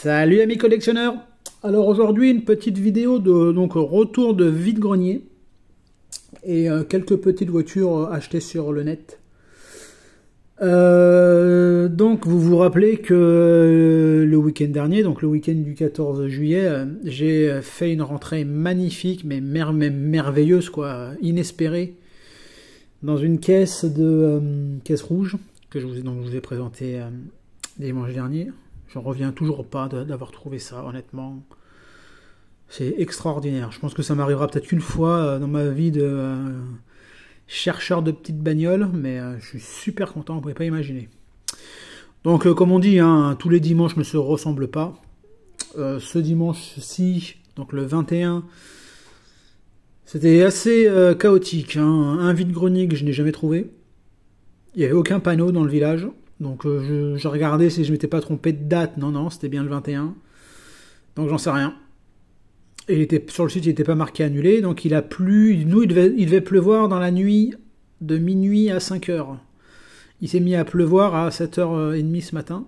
Salut amis collectionneurs. Alors aujourd'hui une petite vidéo de retour de vide-grenier et quelques petites voitures achetées sur le net. Donc vous vous rappelez que le week-end dernier, donc le week-end du 14 juillet, j'ai fait une rentrée magnifique, mais merveilleuse quoi, inespérée, dans une caisse caisse rouge que je vous ai présenté dimanche dernier. J'en reviens toujours pas d'avoir trouvé ça, honnêtement. C'est extraordinaire. Je pense que ça m'arrivera peut-être une fois dans ma vie de chercheur de petites bagnoles, mais je suis super content, vous pouvez pas imaginer. Donc comme on dit, hein, tous les dimanches ne se ressemblent pas. Ce dimanche-ci, donc le 21, c'était assez chaotique. Hein. Un vide-grenier que je n'ai jamais trouvé. Il n'y avait aucun panneau dans le village. Donc je regardais si je m'étais pas trompé de date. Non, c'était bien le 21. Donc j'en sais rien. Et sur le site, il n'était pas marqué annulé. Donc il a plu. Nous, il devait pleuvoir dans la nuit de minuit à 5h. Il s'est mis à pleuvoir à 7h30 ce matin.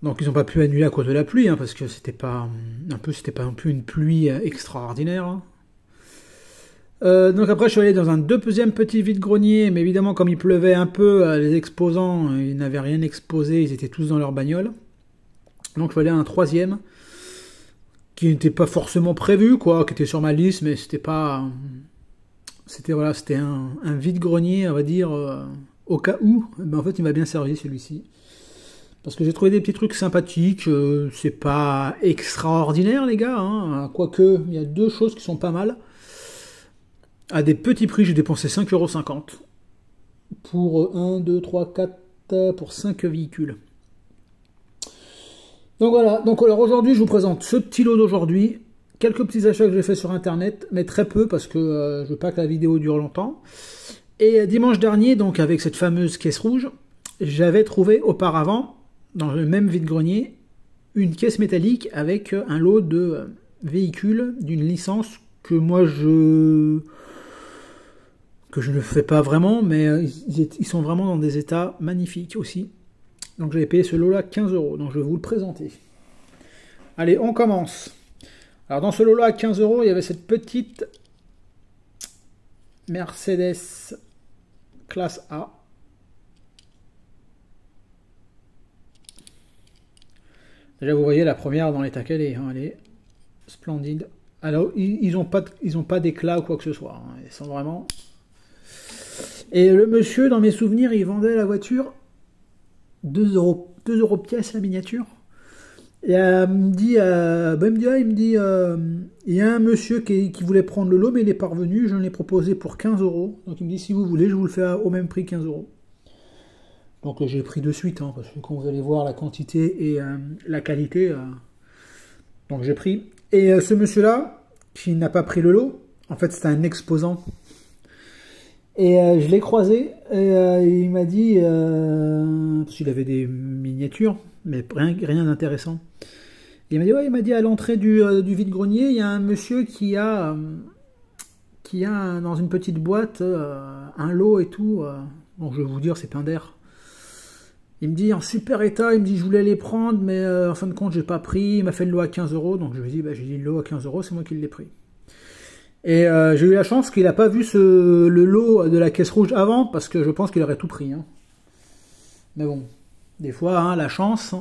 Donc ils n'ont pas pu annuler à cause de la pluie, hein, parce que c'était pas non plus une pluie extraordinaire. Hein. Donc après je suis allé dans un deuxième petit vide-grenier, mais évidemment comme il pleuvait un peu, les exposants, ils n'avaient rien exposé, ils étaient tous dans leur bagnole. Donc je suis allé à un troisième, qui n'était pas forcément prévu, quoi, qui était sur ma liste, mais c'était pas... C'était un vide-grenier, on va dire, au cas où. Ben, en fait il m'a bien servi celui-ci. Parce que j'ai trouvé des petits trucs sympathiques, c'est pas extraordinaire les gars, hein, quoique il y a deux choses qui sont pas mal. À des petits prix, j'ai dépensé 5,50 € pour 1, 2, 3, 4, pour 5 véhicules. Donc voilà, donc alors aujourd'hui je vous présente ce petit lot d'aujourd'hui, quelques petits achats que j'ai fait sur internet, mais très peu parce que je veux pas que la vidéo dure longtemps. Et dimanche dernier, donc avec cette fameuse caisse rouge, j'avais trouvé auparavant, dans le même vide-grenier, une caisse métallique avec un lot de véhicules d'une licence que moi je ne fais pas vraiment, mais ils sont vraiment dans des états magnifiques aussi. Donc j'avais payé ce lot-là 15 €, donc je vais vous le présenter. Allez, on commence. Alors dans ce lot-là à 15 €, il y avait cette petite Mercedes classe A. Déjà vous voyez la première dans l'état qu'elle est, hein, elle est splendide. Alors ils ont pas d'éclat ou quoi que ce soit, hein, ils sont vraiment... Et le monsieur, dans mes souvenirs, il vendait la voiture 2 € pièce la miniature. Et il me dit, il y a un monsieur qui voulait prendre le lot, mais il est parvenu, je l'ai proposé pour 15 €. Donc il me dit, si vous voulez, je vous le fais au même prix, 15 €. Donc j'ai pris de suite, hein, parce que quand vous allez voir la quantité et la qualité, donc j'ai pris. Et ce monsieur-là, qui n'a pas pris le lot, en fait c'était un exposant. Et je l'ai croisé, et il m'a dit, parce qu'il avait des miniatures, mais rien d'intéressant. Il m'a dit, ouais, il m'a dit à l'entrée du vide-grenier, il y a un monsieur qui a dans une petite boîte un lot et tout. Bon, je vais vous dire, c'est plein d'air. Il me dit en super état, il me dit je voulais les prendre, mais en fin de compte j'ai pas pris. Il m'a fait le lot à 15 €, donc je lui ai dit, j'ai dit le lot à 15 €, c'est moi qui l'ai pris. Et j'ai eu la chance qu'il n'a pas vu le lot de la caisse rouge avant, parce que je pense qu'il aurait tout pris. Hein. Mais bon, des fois, hein, la chance.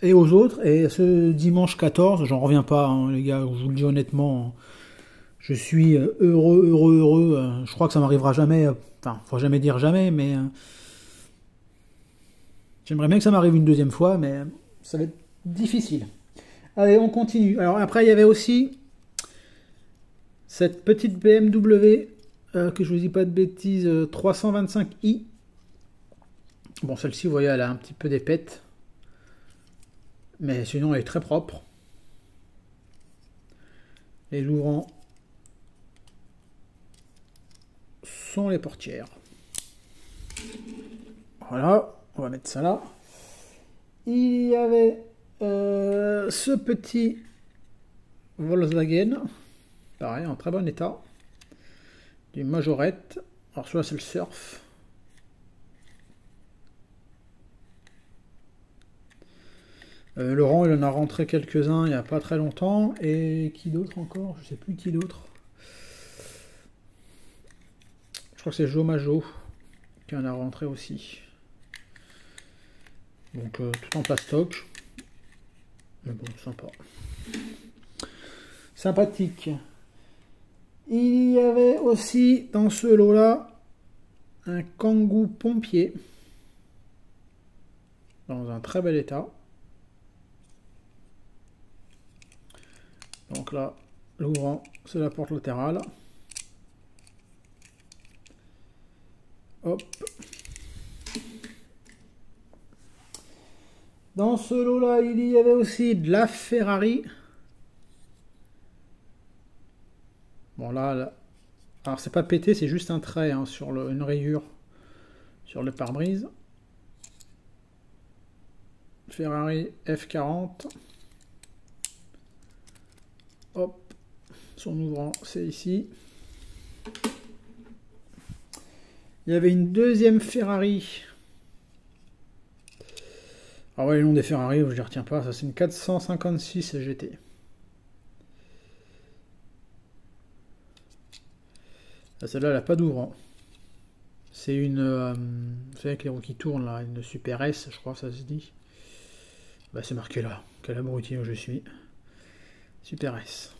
Et aux autres, et ce dimanche 14, j'en reviens pas, hein, les gars, je vous le dis honnêtement, je suis heureux. Je crois que ça m'arrivera jamais, enfin, faut jamais dire jamais, mais j'aimerais bien que ça m'arrive une deuxième fois, mais ça va être difficile. Allez, on continue. Alors après, il y avait aussi cette petite BMW, que je vous dis pas de bêtises, 325i. Bon, celle-ci, vous voyez, elle a un petit peu des pètes. Mais sinon, elle est très propre. Les ouvrants sont les portières. Voilà, on va mettre ça là. Il y avait ce petit Volkswagen. Pareil, en très bon état. Du Majorette. Alors celui-là c'est le Surf. Laurent, il en a rentré quelques-uns il n'y a pas très longtemps. Et qui d'autre encore? Je sais plus qui d'autre. Je crois que c'est Jo Majo qui en a rentré aussi. Donc tout en plastoc. Mais bon, sympa. Sympathique. Il y avait aussi dans ce lot-là un Kangoo pompier. Dans un très bel état. Donc là, l'ouvrant, c'est la porte latérale. Hop. Dans ce lot-là, il y avait aussi de la Ferrari. Bon là alors c'est pas pété, c'est juste un trait hein, sur une rayure sur le pare-brise. Ferrari F40. Hop, son ouvrant, c'est ici. Il y avait une deuxième Ferrari. Ah ouais, le nom des Ferrari, je les retiens pas. Ça, c'est une 456 GT. Celle-là, elle n'a pas d'ouvrant. C'est une... vous savez, avec les roues qui tournent, là, une Super S, je crois que ça se dit. Bah, c'est marqué là. Quel abruti je suis. Super S.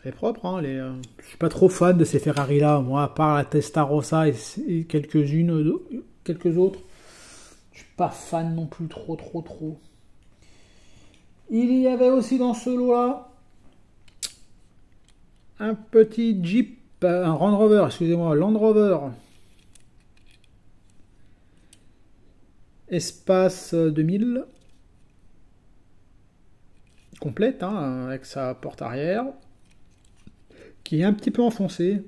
Elle est propre, hein. Je suis pas trop fan de ces Ferrari-là, moi, à part la Testarossa et quelques autres. Je suis pas fan non plus trop. Il y avait aussi dans ce lot-là un petit Jeep, un Land Rover, excusez-moi, Land Rover Espace 2000, complète, hein, avec sa porte arrière, qui est un petit peu enfoncée,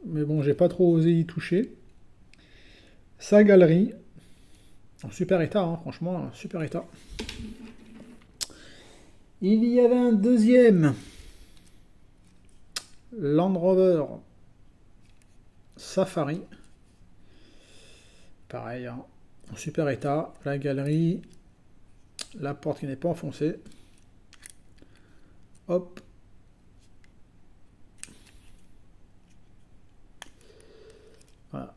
mais bon, j'ai pas trop osé y toucher. Sa galerie, en super état, hein, franchement, super état. Il y avait un deuxième Land Rover Safari, pareil, hein, en super état, la galerie, la porte qui n'est pas enfoncée. Hop. Voilà.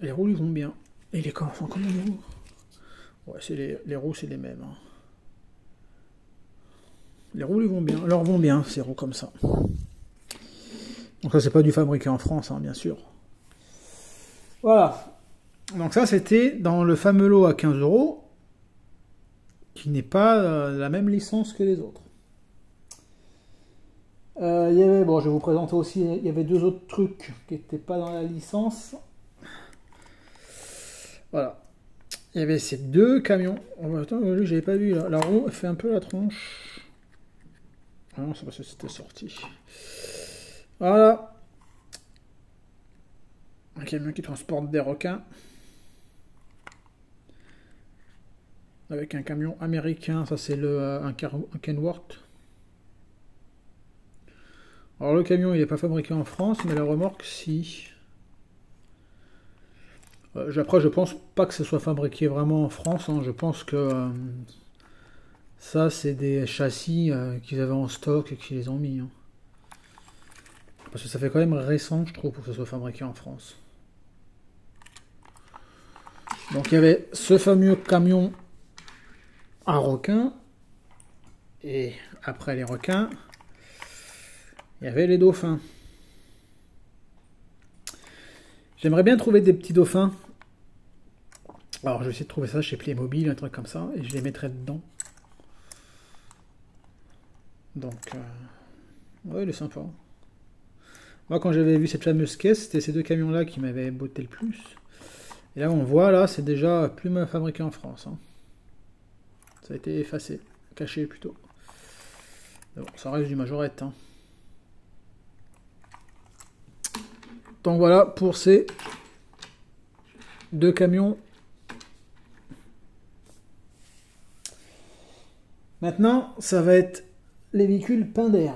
Les roues ils vont bien. Et les corps sont comme les roues. Ouais, les roues c'est les mêmes. Hein. Les roues ils vont bien. Leur vont bien ces roues comme ça. Donc ça c'est pas du fabriqué en France, hein, bien sûr. Voilà. Donc ça c'était dans le fameux lot à 15 €, qui n'est pas la même licence que les autres. Il y avait, bon, je vais vous présenter aussi, il y avait deux autres trucs qui n'étaient pas dans la licence. Voilà. Il y avait ces deux camions. Oh, attends, lui, j'avais pas vu. La roue fait un peu la tronche. Ah non, c'est parce que c'était sorti. Voilà. Un camion qui transporte des requins. Avec un camion américain, ça c'est un Kenworth. Alors le camion il n'est pas fabriqué en France, mais la remorque si. Après je pense pas que ce soit fabriqué vraiment en France, hein. Je pense que ça c'est des châssis qu'ils avaient en stock et qu'ils les ont mis. Hein. Parce que ça fait quand même récent je trouve pour que ce soit fabriqué en France. Donc il y avait ce fameux camion à requins. Et après les requins, il y avait les dauphins. J'aimerais bien trouver des petits dauphins. Alors je vais essayer de trouver ça chez Playmobil, un truc comme ça, et je les mettrai dedans. Donc, ouais, il est sympa. Moi quand j'avais vu cette fameuse caisse, c'était ces deux camions-là qui m'avaient botté le plus. Et là on voit, là c'est déjà plus fabriqué en France. Hein. Ça a été effacé, caché plutôt. Bon, ça reste du majorette. Hein. Donc voilà pour ces deux camions. Maintenant, ça va être les véhicules Pinder.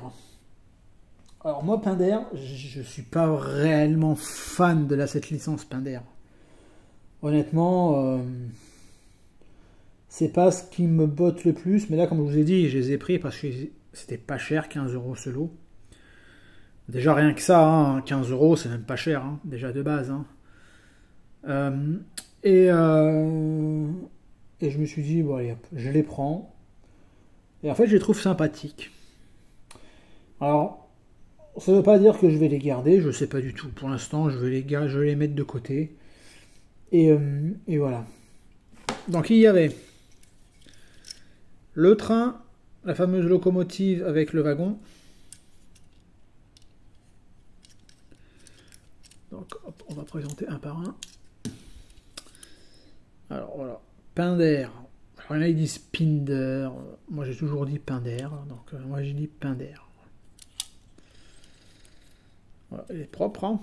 Alors moi, Pinder, je suis pas réellement fan de cette licence Pinder. Honnêtement, C'est pas ce qui me botte le plus, mais là, comme je vous ai dit, je les ai pris parce que c'était pas cher, 15 euros ce lot. Déjà, rien que ça, hein, 15 euros, c'est même pas cher, hein, déjà de base. Hein. Euh, et, euh, et je me suis dit, bon, allez, hop, je les prends. Et en fait, je les trouve sympathiques. Alors, ça ne veut pas dire que je vais les garder, je sais pas du tout. Pour l'instant, je vais les mettre de côté. Et voilà. Donc, il y avait le train, la fameuse locomotive avec le wagon. Donc, hop, on va présenter un par un. Alors, voilà. Pinder. Alors, il y en a qui disent Pinder. Moi, j'ai toujours dit Pinder. Donc, moi, j'ai dit Pinder. Voilà, il est propre. Hein.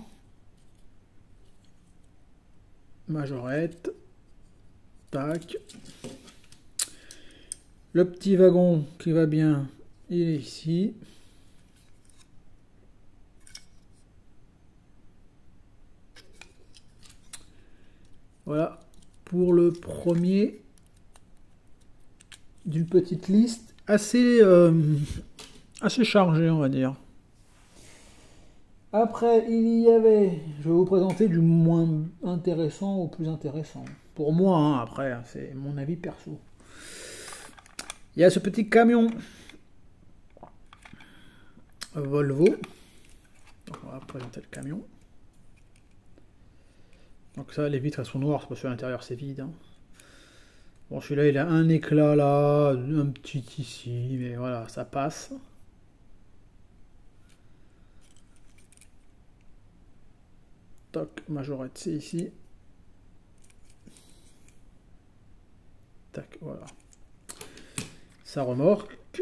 Majorette. Tac. Le petit wagon qui va bien, il est ici. Voilà pour le premier d'une petite liste assez chargée, on va dire. Après, il y avait, je vais vous présenter du moins intéressant au plus intéressant. Pour moi, hein, après, c'est mon avis perso. Il y a ce petit camion Volvo. Donc on va présenter le camion. Donc ça, les vitres elles sont noires, parce que l'intérieur c'est vide. Hein. Bon, celui-là, il a un éclat là, un petit ici, mais voilà, ça passe. Tac, majorette, c'est ici. Tac, voilà. Ça remorque.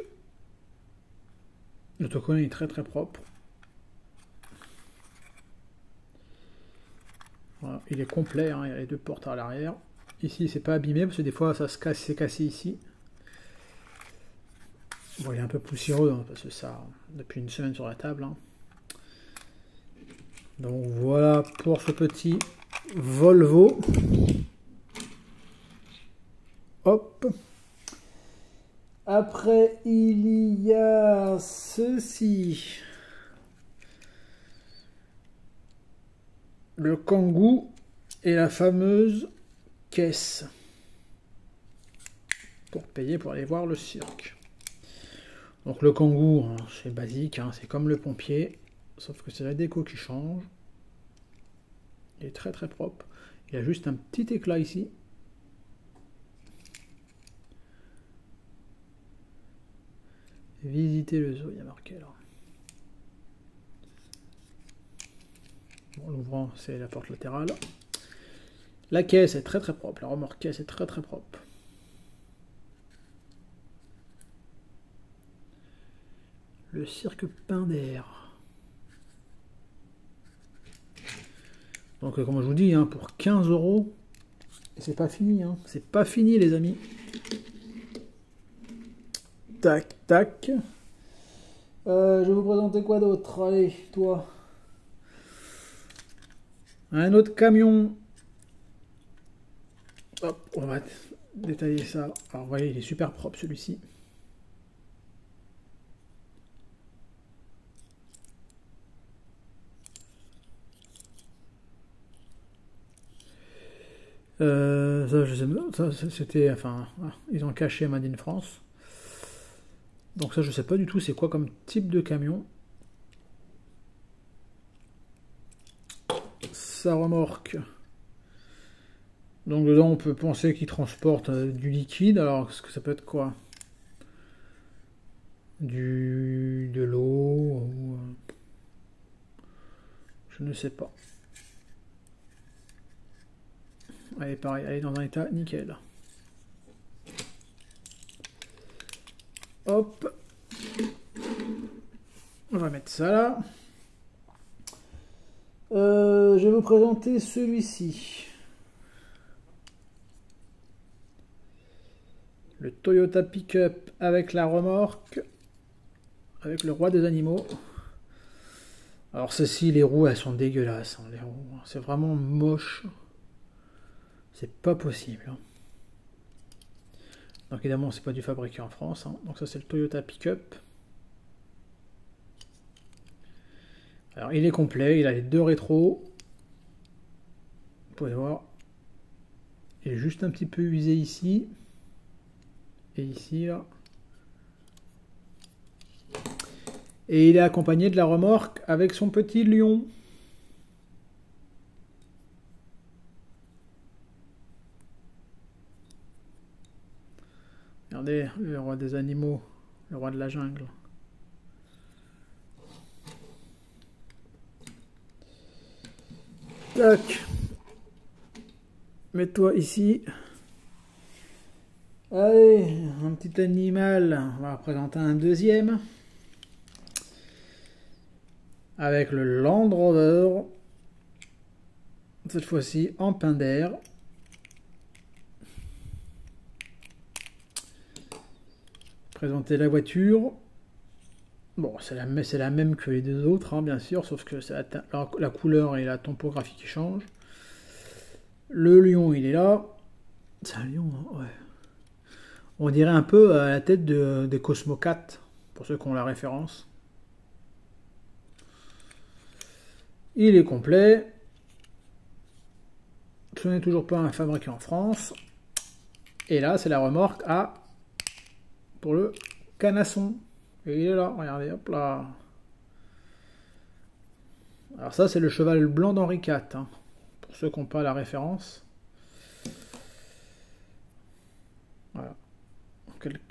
L'autocollant est très très propre. Voilà, il est complet, hein, il y a les deux portes à l'arrière. Ici, c'est pas abîmé parce que des fois, ça se casse, c'est cassé ici. Bon, il est un peu poussiéreux hein, parce que ça, depuis une semaine sur la table. Hein. Donc voilà pour ce petit Volvo. Hop. Après, il y a ceci. Le Kangoo et la fameuse caisse. Pour payer pour aller voir le cirque. Donc le Kangoo, hein, c'est basique, hein, c'est comme le pompier. Sauf que c'est la déco qui change. Il est très très propre. Il y a juste un petit éclat ici. Visiter le zoo, il y a marqué là. Bon, l'ouvrant, c'est la porte latérale. La caisse est très très propre. La remorque caisse est très très propre. Le cirque Pinder. Donc comme je vous dis, hein, pour 15 euros, c'est pas fini. Hein. C'est pas fini les amis. Tac, tac. Je vais vous présenter quoi d'autre? Allez, toi. Un autre camion. Hop, on va détailler ça. Alors, vous voyez, il est super propre celui-ci. Ça, je sais pas. Ça, c'était. Enfin, ils ont caché Made in France. Donc, ça, je sais pas du tout c'est quoi comme type de camion. Ça remorque. Donc dedans on peut penser qu'il transporte du liquide. Alors est-ce que ça peut être quoi? De l'eau ou, je ne sais pas. Allez pareil, elle est dans un état nickel. Hop. On va mettre ça là. Je vais vous présenter celui-ci. Le Toyota Pickup avec la remorque, avec le roi des animaux. Alors ceci, les roues, elles sont dégueulasses. Hein, les roues, c'est vraiment moche. C'est pas possible. Hein. Donc évidemment, c'est pas du fabriqué en France. Hein. Donc ça, c'est le Toyota Pickup. Alors il est complet, il a les deux rétros. Vous pouvez voir. Il est juste un petit peu usé ici. Et ici, là. Et il est accompagné de la remorque avec son petit lion. Regardez, le roi des animaux, le roi de la jungle. Tac. Mets-toi ici. Allez, un petit animal. On va représenter un deuxième. Avec le Land Rover. Cette fois-ci en Pinder. Présenter la voiture. Bon, c'est la même que les deux autres, hein, bien sûr, sauf que c'est la couleur et la topographie qui changent. Le lion, il est là. C'est un lion, hein, ouais. On dirait un peu à la tête des Cosmo 4, pour ceux qui ont la référence. Il est complet. Ce n'est toujours pas un fabriqué en France. Et là, c'est la remorque à pour le canasson. Et il est là, regardez, hop là. Alors ça, c'est le cheval blanc d'Henri IV, hein, pour ceux qui n'ont pas la référence. Voilà.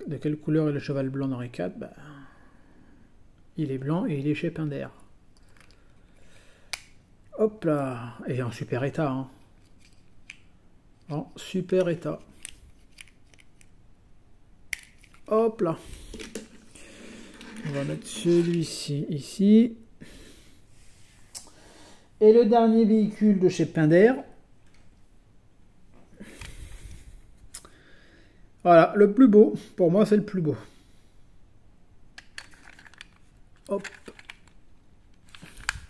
De quelle couleur est le cheval blanc d'Henri IV? Ben, il est blanc et il est chez Pinder. Hop là. Et en super état. Hein. En super état. Hop là. On va mettre celui-ci ici. Et le dernier véhicule de chez Pinder. Voilà, le plus beau. Pour moi, c'est le plus beau. Hop.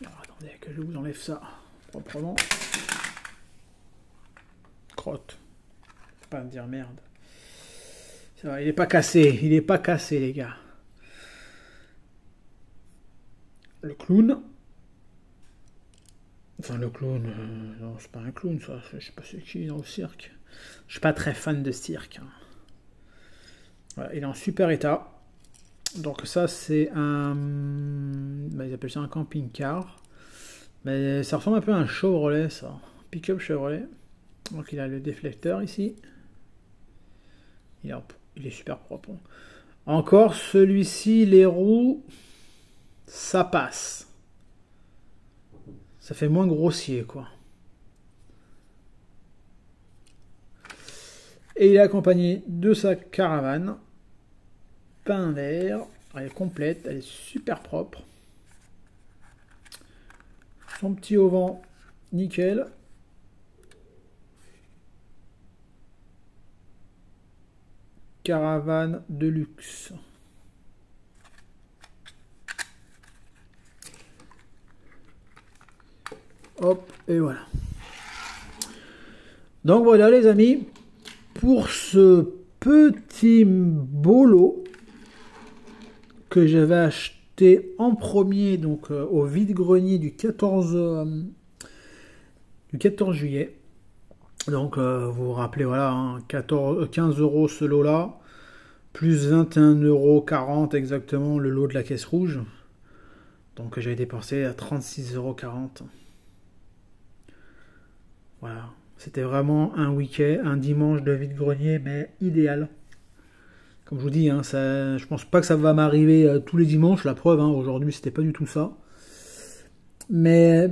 Alors, attendez que je vous enlève ça proprement. Crotte. Pas me dire merde. Ça va, il n'est pas cassé. Il n'est pas cassé, les gars. Le clown. Enfin, le clown. Non, c'est pas un clown, ça. Je sais pas c'est qui dans le cirque. Je suis pas très fan de cirque. Hein. Voilà, il est en super état. Donc ça, c'est un... Ben, ils appellent ça un camping-car. Mais ça ressemble un peu à un Chevrolet, ça. Pick-up Chevrolet. Donc il a le déflecteur ici. Il est super propre. Encore celui-ci, les roues, ça passe. Ça fait moins grossier, quoi. Et il est accompagné de sa caravane. Pain vert. Elle est complète, elle est super propre. Son petit auvent, nickel. Caravane de luxe. Hop, et voilà. Donc voilà les amis, pour ce petit bolo que j'avais acheté en premier, donc au vide-grenier du 14 juillet. Donc vous vous rappelez, voilà, hein, 15 € ce lot-là, plus 21,40 € exactement le lot de la caisse rouge. Donc j'avais dépensé à 36,40 €. Voilà, c'était vraiment un week-end, un dimanche de vide-grenier, mais idéal. Comme je vous dis, hein, je pense pas que ça va m'arriver tous les dimanches, la preuve, hein, aujourd'hui c'était pas du tout ça. Mais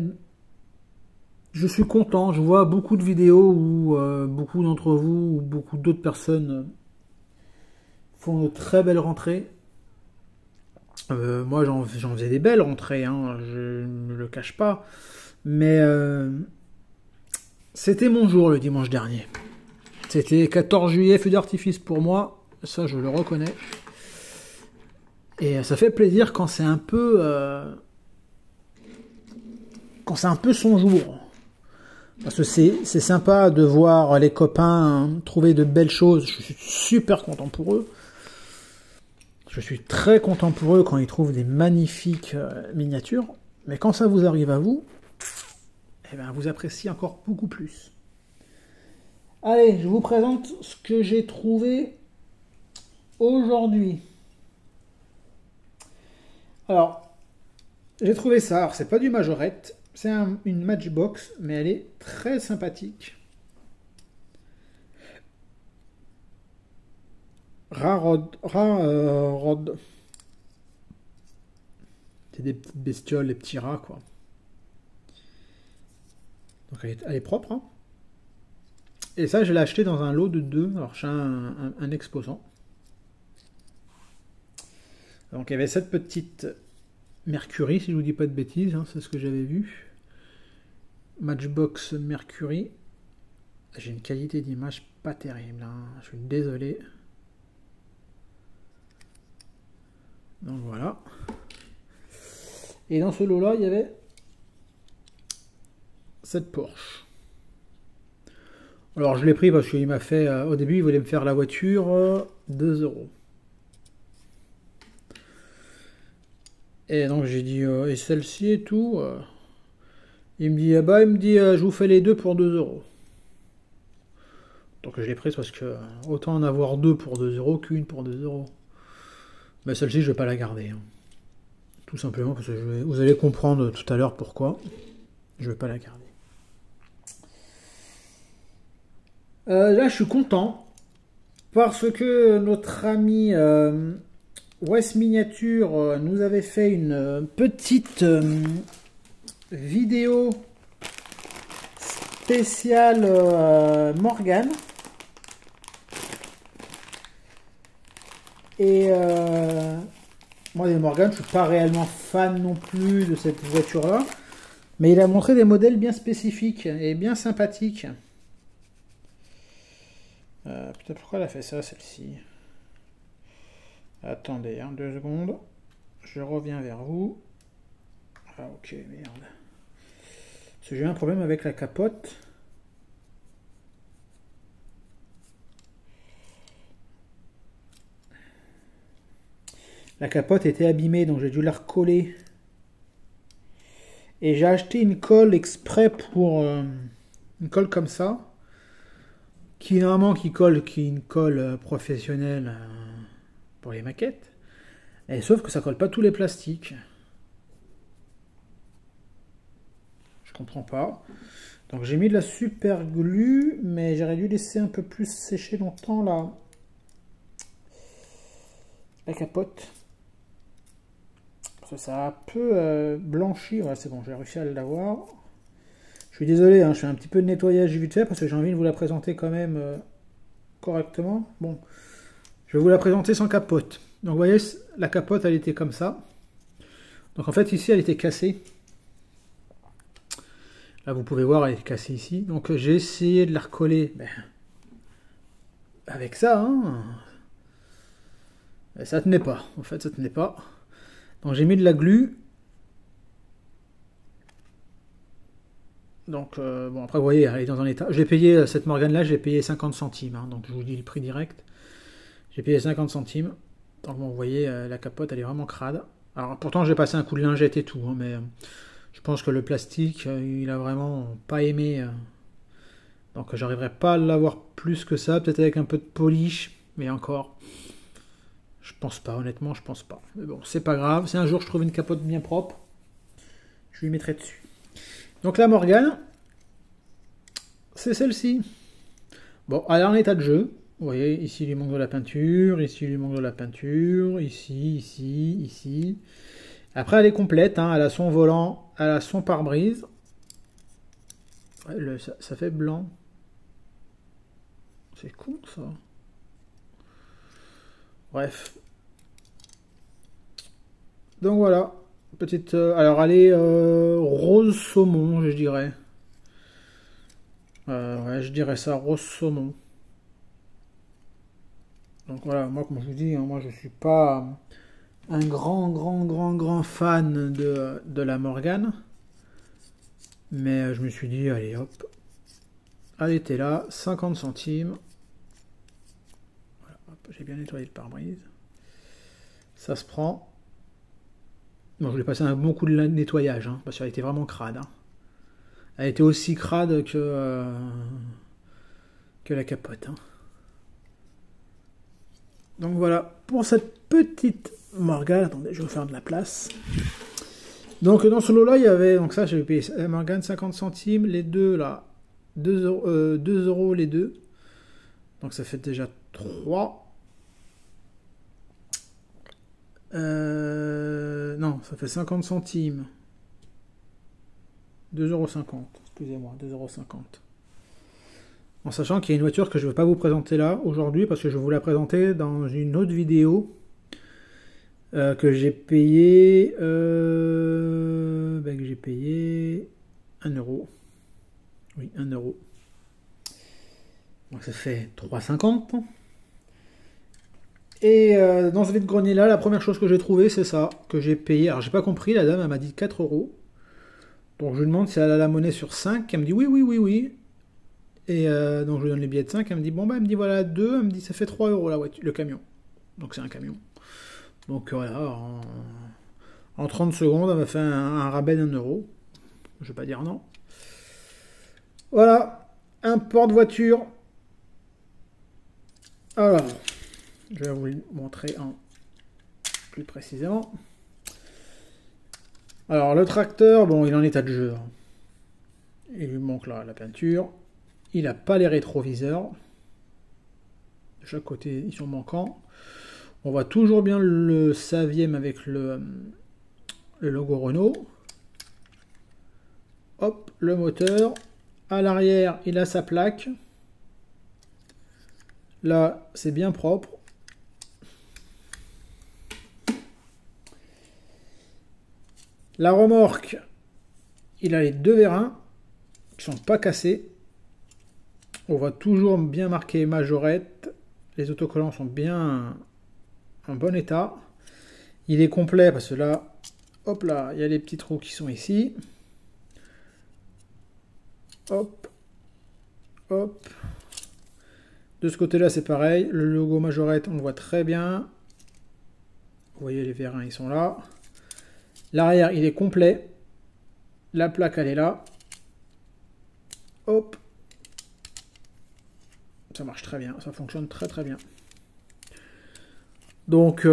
je suis content, je vois beaucoup de vidéos où beaucoup d'entre vous, ou beaucoup d'autres personnes font de très belles rentrées. Moi j'en faisais des belles rentrées, hein, je ne le cache pas. Mais c'était mon jour le dimanche dernier. C'était 14 juillet, feu d'artifice pour moi, ça je le reconnais. Et ça fait plaisir quand c'est un peu son jour. Parce que c'est sympa de voir les copains trouver de belles choses. Je suis super content pour eux. Je suis très content pour eux quand ils trouvent des magnifiques miniatures. Mais quand ça vous arrive à vous, eh ben, vous appréciez encore beaucoup plus. Allez, je vous présente ce que j'ai trouvé aujourd'hui. Alors, j'ai trouvé ça. Alors, c'est pas du majorette. C'est une Matchbox, mais elle est très sympathique. Rod. C'est des petites bestioles, des petits rats, quoi. Donc elle est propre, hein. Et ça, je l'ai acheté dans un lot de 2. Alors, j'ai un exposant. Donc, il y avait cette petite Mercury, si je ne vous dis pas de bêtises, hein, c'est ce que j'avais vu. Matchbox Mercury. J'ai une qualité d'image pas terrible, hein. Je suis désolé. Donc voilà. Et dans ce lot-là, il y avait cette Porsche. Alors je l'ai pris parce qu'il m'a fait, au début il voulait me faire la voiture 2 €. Et donc j'ai dit, et celle-ci et tout. Il me dit, ah bah, je vous fais les deux pour 2 €. Donc je l'ai prise parce que autant en avoir deux pour 2 € qu'une pour 2 €. Mais celle-ci je vais pas la garder, hein. Tout simplement parce que vous allez comprendre tout à l'heure pourquoi je vais pas la garder. Là je suis content parce que notre ami West Miniature nous avait fait une petite vidéo spéciale Morgan. Et moi, les Morgan, je suis pas réellement fan non plus de cette voiture-là. Mais il a montré des modèles bien spécifiques et bien sympathiques. Putain, pourquoi elle a fait ça, celle-ci? Attendez, 2 secondes. Je reviens vers vous. Ah, ok, merde. Parce que j'ai eu un problème avec la capote. La capote était abîmée, donc j'ai dû la recoller. Et j'ai acheté une colle exprès pour... une colle comme ça. Qui normalement qui est une colle professionnelle pour les maquettes. Et sauf que ça colle pas tous les plastiques. Je comprends pas. Donc j'ai mis de la super glue, mais j'aurais dû laisser un peu plus sécher longtemps la capote. Parce que ça a un peu blanchi. Ouais, c'est bon, j'ai réussi à l'avoir. Je suis désolé, hein, je fais un petit peu de nettoyage vite fait parce que j'ai envie de vous la présenter quand même correctement. Bon, je vais vous la présenter sans capote. Donc vous voyez, la capote elle était comme ça. Donc en fait ici elle était cassée. Là vous pouvez voir elle est cassée ici. Donc j'ai essayé de la recoller avec ça. Hein. Et ça tenait pas. En fait ça tenait pas. Donc j'ai mis de la glu. Donc bon après vous voyez elle est dans un état. J'ai payé cette Morgane là, j'ai payé 50 centimes. Hein, donc je vous dis le prix direct. J'ai payé 50 centimes. Donc bon vous voyez la capote elle est vraiment crade. Alors pourtant j'ai passé un coup de lingette et tout. Hein, mais je pense que le plastique il a vraiment pas aimé. Donc j'arriverai pas à l'avoir plus que ça. Peut-être avec un peu de polish. Mais encore. Je pense pas, honnêtement, je pense pas. Mais bon, c'est pas grave. Si un jour je trouve une capote bien propre, je lui mettrai dessus. Donc la Morgane, c'est celle-ci. Bon, elle est en état de jeu. Vous voyez, ici il lui manque de la peinture, ici il lui manque de la peinture, ici. Après elle est complète, hein. Elle a son volant, elle a son pare-brise. Ouais, ça fait blanc. C'est con ça. Bref. Donc voilà. Petite. Alors elle est rose saumon, je dirais. Ouais, je dirais ça, rose saumon. Donc voilà, moi comme je vous dis, hein, moi je suis pas un grand fan de la Morgane. Mais je me suis dit, allez hop, Elle était là, 50 centimes. Voilà, j'ai bien nettoyé le pare-brise. Ça se prend. Bon, je lui ai passé un bon coup de nettoyage, hein, parce qu'elle était vraiment crade. Hein. Elle était aussi crade que la capote. Hein. Donc voilà, pour cette petite Morgane. Attendez, je vais vous faire de la place. Donc dans ce lot-là, il y avait, donc ça j'ai payé la Morgane 50 centimes, les deux là, 2 euros les deux. Donc ça fait déjà 3. Non, ça fait 50 centimes. 2,50 €, excusez-moi, 2,50 €. En sachant qu'il y a une voiture que je ne vais pas vous présenter là aujourd'hui parce que je vais vous la présenter dans une autre vidéo que j'ai payé 1 euro. Oui, 1 euro. Donc ça fait 3,50 €. Et dans ce vide-grenier là, la première chose que j'ai trouvé, c'est ça, que j'ai payé. Alors j'ai pas compris, la dame elle m'a dit 4 €. Donc je lui demande si elle a la monnaie sur 5, elle me dit oui, oui, oui, oui. Et donc je lui donne les billets de 5, elle me dit bon bah elle me dit voilà 2, elle me dit ça fait 3 € la voiture, le camion. Donc c'est un camion. Donc voilà, en 30 secondes, elle m'a fait un rabais d'1 €. Je vais pas dire non. Voilà, un porte-voiture. Alors, je vais vous le montrer plus précisément. Alors le tracteur, bon il est en état de jeu. Il lui manque la peinture. Il n'a pas les rétroviseurs. De chaque côté, ils sont manquants. On voit toujours bien le Saviem avec le logo Renault. Hop, le moteur. À l'arrière, il a sa plaque. Là, c'est bien propre. La remorque, il a les deux vérins qui ne sont pas cassés. On voit toujours bien marqué majorette. Les autocollants sont bien en bon état. Il est complet parce que là, hop là, il y a les petits trous qui sont ici. Hop, hop. De ce côté-là, c'est pareil. Le logo majorette, on le voit très bien. Vous voyez, les vérins, ils sont là. L'arrière, il est complet. La plaque, elle est là. Hop. Ça marche très bien. Ça fonctionne très très bien. Donc,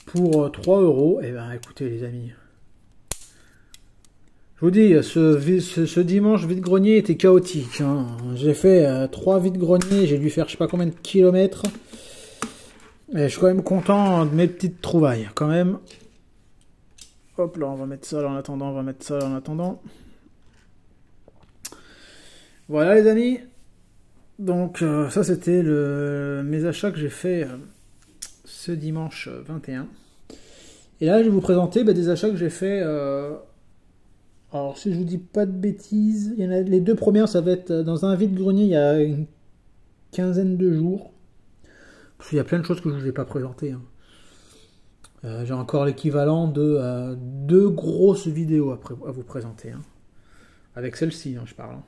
pour 3 €, eh ben, écoutez les amis. Je vous dis, ce dimanche vide-grenier était chaotique. Hein. J'ai fait 3 vide-greniers. J'ai dû faire je sais pas combien de kilomètres. Et je suis quand même content de mes petites trouvailles. Quand même. Hop là, on va mettre ça là en attendant. On va mettre ça là en attendant. Voilà les amis. Donc ça c'était mes achats que j'ai fait ce dimanche 21. Et là je vais vous présenter des achats que j'ai fait. Alors si je vous dis pas de bêtises, il y en a les deux premières, ça va être dans un vide-grenier il y a une quinzaine de jours. Parce qu'il y a plein de choses que je ne vous ai pas présentées. Hein. J'ai encore l'équivalent de 2 grosses vidéos à vous présenter. Hein. Avec celle-ci, hein, je parle. Hein.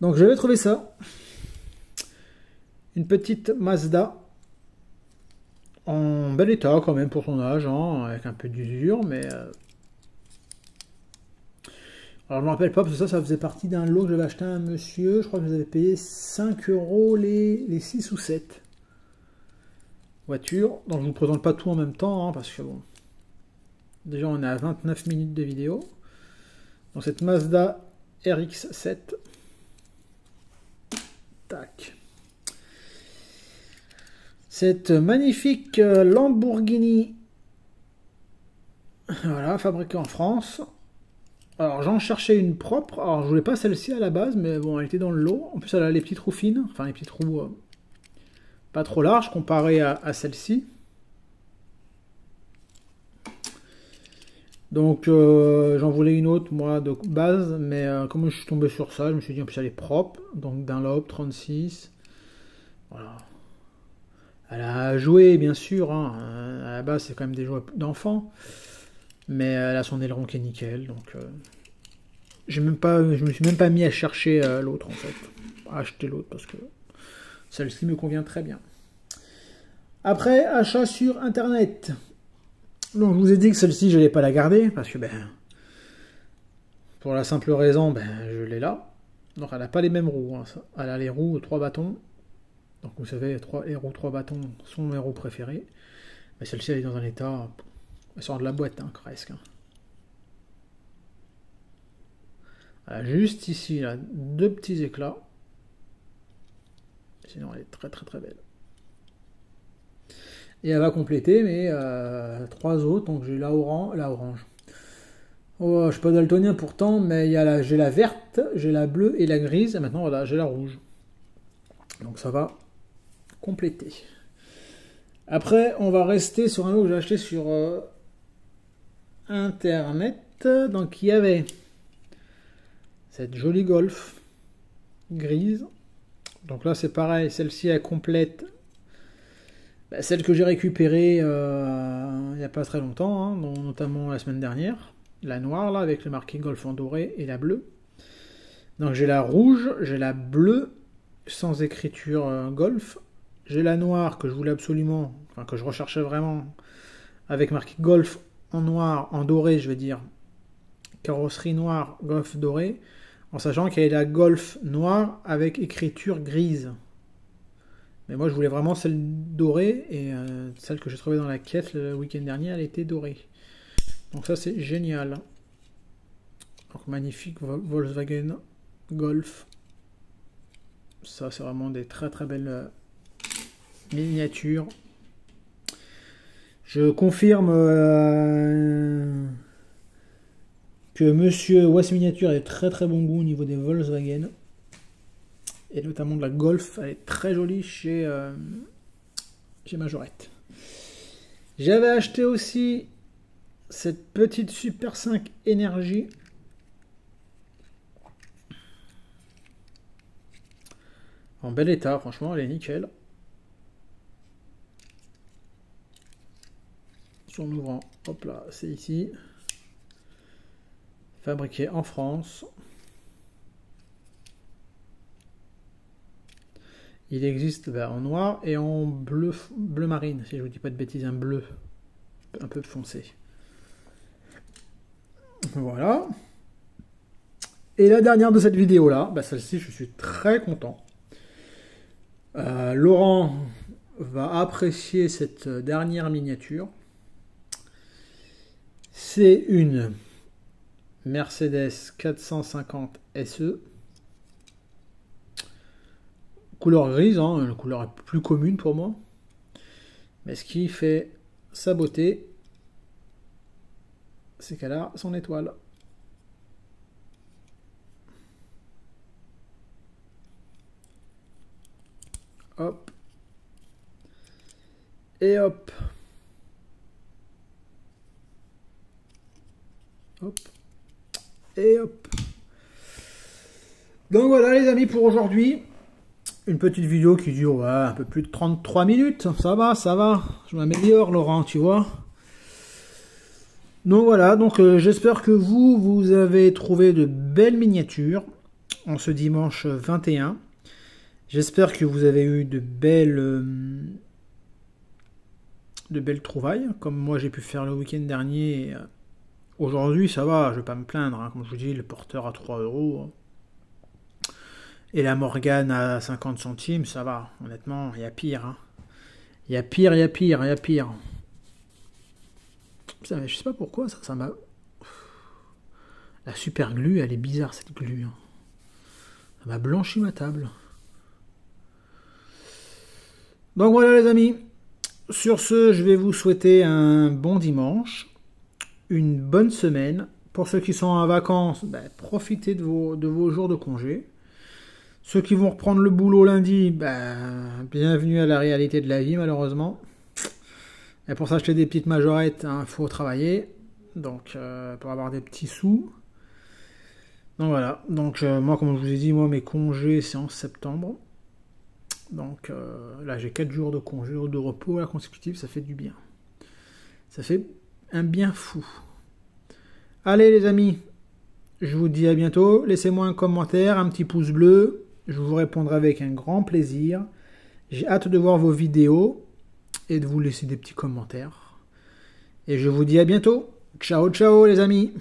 Donc j'avais trouvé ça. Une petite Mazda. En bel état quand même pour son âge. Hein, avec un peu d'usure, mais... Alors je me rappelle pas parce que ça faisait partie d'un lot que j'avais acheté à un monsieur. Je crois que j'avais payé 5 € les 6 ou 7 voitures. Donc je vous présente pas tout en même temps hein, parce que bon. Déjà on est à 29 minutes de vidéo. Donc cette Mazda RX-7. Tac. Cette magnifique Lamborghini. Voilà, fabriquée en France. Alors j'en cherchais une propre, alors je voulais pas celle-ci à la base, mais bon elle était dans le lot. En plus elle a les petits trous fines, enfin les petits trous pas trop larges comparé à celle-ci. Donc j'en voulais une autre moi de base, mais comme je suis tombé sur ça, je me suis dit en plus elle est propre, donc Dunlop 36. Voilà. Elle a joué bien sûr, hein. À la base c'est quand même des jouets d'enfants. Mais elle a son aileron qui est nickel, donc je me suis même pas mis à chercher l'autre en fait, à acheter l'autre parce que celle-ci me convient très bien. Après, achat sur internet. Donc je vous ai dit que celle-ci je n'allais pas la garder parce que pour la simple raison, je l'ai là. Donc elle n'a pas les mêmes roues, hein. Elle a les roues 3 bâtons. Donc vous savez, les roues 3 bâtons sont mes roues préférées. Mais celle-ci elle est dans un état, elle sort de la boîte hein, presque. Elle a juste ici là, 2 petits éclats. Sinon elle est très très très belle. Et elle va compléter mes 3 autres. Donc j'ai la orange. Oh, je suis pas daltonien pourtant, mais j'ai la verte, j'ai la bleue et la grise. Et maintenant voilà, j'ai la rouge. Donc ça va compléter. Après, on va rester sur un lot que j'ai acheté sur internet. Donc il y avait cette jolie Golf grise. Donc là c'est pareil, celle-ci elle complète celle que j'ai récupérée il n'y a pas très longtemps, hein, notamment la semaine dernière. La noire là avec le marqué Golf en doré et la bleue. Donc j'ai la rouge, j'ai la bleue sans écriture Golf. J'ai la noire que je voulais absolument, enfin que je recherchais vraiment, avec marqué Golf en noir, en doré je veux dire. Carrosserie noire, Golf doré. En sachant qu'il y avait la Golf noire avec écriture grise. Mais moi je voulais vraiment celle dorée et celle que j'ai trouvée dans la caisse le week-end dernier, elle était dorée. Donc ça c'est génial. Donc magnifique Volkswagen Golf. Ça c'est vraiment des très très belles miniatures. Je confirme que Monsieur West Miniature a très très bon goût au niveau des Volkswagen. Et notamment de la Golf, elle est très jolie chez Majorette. J'avais acheté aussi cette petite Super 5 Énergie. En bel état, franchement, elle est nickel. Son ouvrant, hop là, c'est ici. Fabriqué en France. Il existe en noir et en bleu marine, si je vous dis pas de bêtises, un bleu un peu foncé. Voilà. Et la dernière de cette vidéo là, celle-ci je suis très content. Laurent va apprécier cette dernière miniature. C'est une Mercedes 450 SE. Couleur grise, hein, la couleur est plus commune pour moi. Mais ce qui fait sa beauté, c'est qu'elle a son étoile. Hop. Et hop. Hop. Et hop. Donc voilà les amis pour aujourd'hui. Une petite vidéo qui dure un peu plus de 33 minutes. Ça va, ça va. Je m'améliore Laurent, tu vois. Donc voilà, j'espère que vous avez trouvé de belles miniatures en ce dimanche 21. J'espère que vous avez eu de belles trouvailles, comme moi j'ai pu faire le week-end dernier. Aujourd'hui ça va, je vais pas me plaindre, hein. Comme je vous dis, le porteur à 3 €. Et la Morgane à 50 centimes, ça va. Honnêtement, il y a pire. Hein. Il y a pire, il y a pire, il y a pire. Putain, mais je sais pas pourquoi, ça m'a... La super glue, elle est bizarre, cette glue. Hein. Ça m'a blanchi ma table. Donc voilà les amis. Sur ce, je vais vous souhaiter un bon dimanche. Une bonne semaine. Pour ceux qui sont en vacances, profitez de vos jours de congé. Ceux qui vont reprendre le boulot lundi, bienvenue à la réalité de la vie malheureusement. Et pour s'acheter des petites majorettes, il faut travailler. Donc pour avoir des petits sous. Donc voilà. Donc moi comme je vous ai dit, mes congés c'est en septembre. Donc là j'ai 4 jours de congé, de repos là, consécutifs, ça fait du bien. Ça fait un bien fou. Allez les amis, Je vous dis à bientôt. Laissez-moi un commentaire, un petit pouce bleu. Je vous répondrai avec un grand plaisir. J'ai hâte de voir vos vidéos et de vous laisser des petits commentaires. Et je vous dis à bientôt. Ciao, ciao les amis.